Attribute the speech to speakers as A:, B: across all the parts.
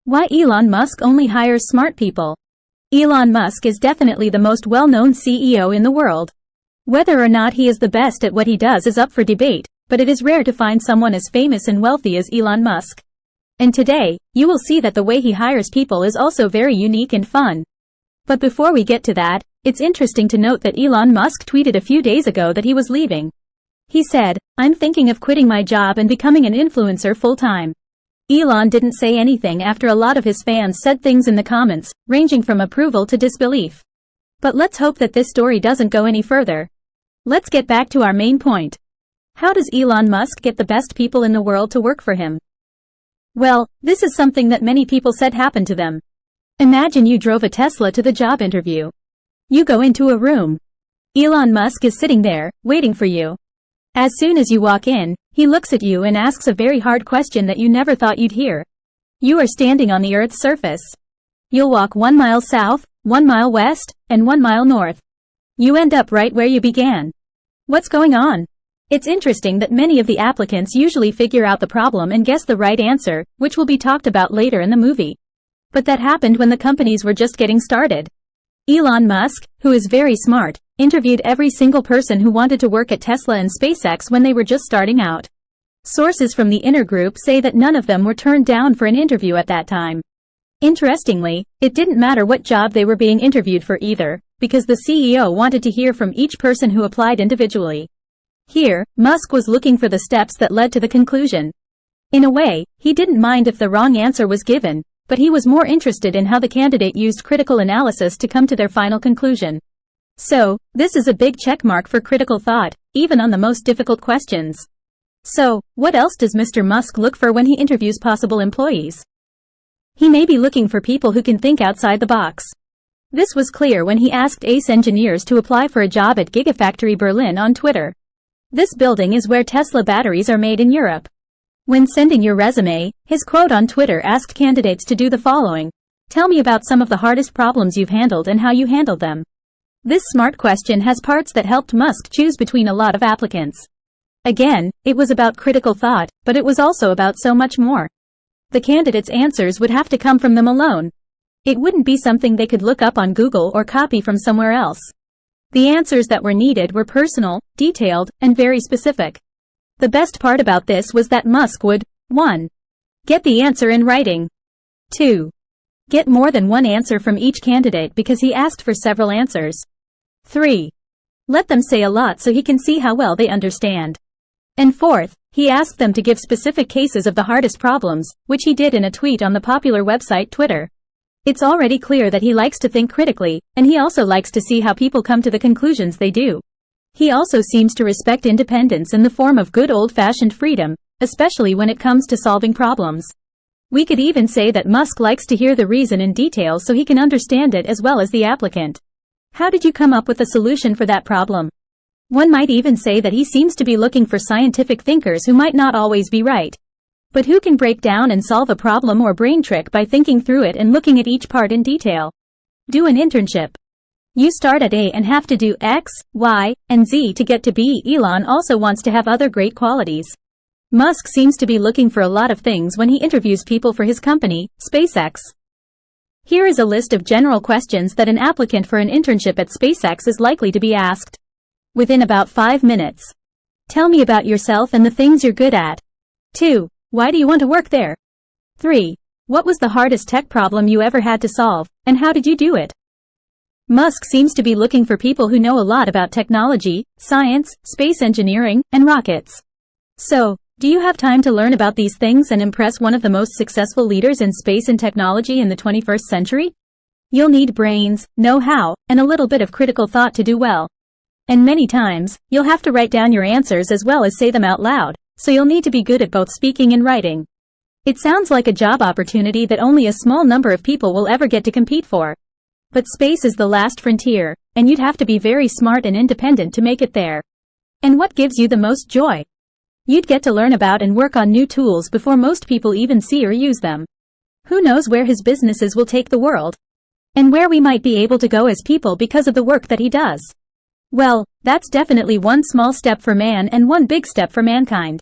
A: Why Elon Musk only hires smart people. Elon Musk is definitely the most well-known CEO in the world. Whether or not he is the best at what he does is up for debate, but it is rare to find someone as famous and wealthy as Elon Musk. And today, you will see that the way he hires people is also very unique and fun. But before we get to that, it's interesting to note that Elon Musk tweeted a few days ago that he was leaving. He said, "I'm thinking of quitting my job and becoming an influencer full-time." Elon didn't say anything after a lot of his fans said things in the comments, ranging from approval to disbelief. But let's hope that this story doesn't go any further. Let's get back to our main point. How does Elon Musk get the best people in the world to work for him? Well, this is something that many people said happened to them. Imagine you drove a Tesla to the job interview. You go into a room. Elon Musk is sitting there, waiting for you. As soon as you walk in, he looks at you and asks a very hard question that you never thought you'd hear. You are standing on the Earth's surface. You'll walk 1 mile south, 1 mile west, and 1 mile north. You end up right where you began. What's going on? It's interesting that many of the applicants usually figure out the problem and guess the right answer, which will be talked about later in the movie. But that happened when the companies were just getting started. Elon Musk, who is very smart, interviewed every single person who wanted to work at Tesla and SpaceX when they were just starting out. Sources from the inner group say that none of them were turned down for an interview at that time. Interestingly, it didn't matter what job they were being interviewed for either, because the CEO wanted to hear from each person who applied individually. Here, Musk was looking for the steps that led to the conclusion. In a way, he didn't mind if the wrong answer was given, but he was more interested in how the candidate used critical analysis to come to their final conclusion. So, this is a big checkmark for critical thought, even on the most difficult questions. So, what else does Mr. Musk look for when he interviews possible employees? He may be looking for people who can think outside the box. This was clear when he asked ace engineers to apply for a job at Gigafactory Berlin on Twitter. This building is where Tesla batteries are made in Europe. When sending your resume, his quote on Twitter asked candidates to do the following. Tell me about some of the hardest problems you've handled and how you handled them. This smart question has parts that helped Musk choose between a lot of applicants. Again, it was about critical thought, but it was also about so much more. The candidates' answers would have to come from them alone. It wouldn't be something they could look up on Google or copy from somewhere else. The answers that were needed were personal, detailed, and very specific. The best part about this was that Musk would 1. Get the answer in writing. 2. Get more than one answer from each candidate because he asked for several answers. 3. Let them say a lot so he can see how well they understand. And 4th, he asked them to give specific cases of the hardest problems, which he did in a tweet on the popular website Twitter. It's already clear that he likes to think critically, and he also likes to see how people come to the conclusions they do. He also seems to respect independence in the form of good old-fashioned freedom, especially when it comes to solving problems. We could even say that Musk likes to hear the reason in detail so he can understand it as well as the applicant. How did you come up with a solution for that problem? One might even say that he seems to be looking for scientific thinkers who might not always be right, but who can break down and solve a problem or brain trick by thinking through it and looking at each part in detail. Do an internship. You start at A and have to do X, Y, and Z to get to B. Elon also wants to have other great qualities. Musk seems to be looking for a lot of things when he interviews people for his company, SpaceX. Here is a list of general questions that an applicant for an internship at SpaceX is likely to be asked. Within about 5 minutes. Tell me about yourself and the things you're good at. 2. Why do you want to work there? 3. What was the hardest tech problem you ever had to solve, and how did you do it? Musk seems to be looking for people who know a lot about technology, science, space engineering, and rockets. So, do you have time to learn about these things and impress one of the most successful leaders in space and technology in the 21st century? You'll need brains, know-how, and a little bit of critical thought to do well. And many times, you'll have to write down your answers as well as say them out loud, so you'll need to be good at both speaking and writing. It sounds like a job opportunity that only a small number of people will ever get to compete for. But space is the last frontier, and you'd have to be very smart and independent to make it there. And what gives you the most joy? You'd get to learn about and work on new tools before most people even see or use them. Who knows where his businesses will take the world? And where we might be able to go as people because of the work that he does. Well, that's definitely one small step for man and one big step for mankind.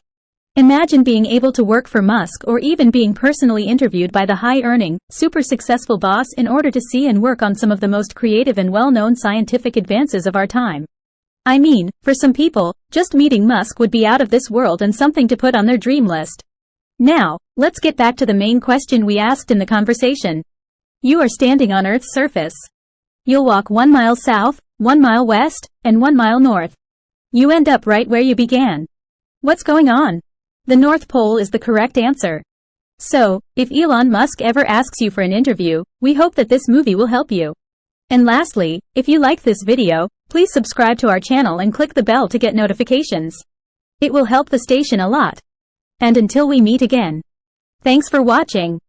A: Imagine being able to work for Musk or even being personally interviewed by the high-earning, super successful boss in order to see and work on some of the most creative and well-known scientific advances of our time. I mean, for some people, just meeting Musk would be out of this world and something to put on their dream list. Now, let's get back to the main question we asked in the conversation. You are standing on Earth's surface. You'll walk 1 mile south, 1 mile west, and 1 mile north. You end up right where you began. What's going on? The North Pole is the correct answer. So, if Elon Musk ever asks you for an interview, we hope that this movie will help you. And lastly, if you liked this video, please subscribe to our channel and click the bell to get notifications. It will help the station a lot. And until we meet again. Thanks for watching.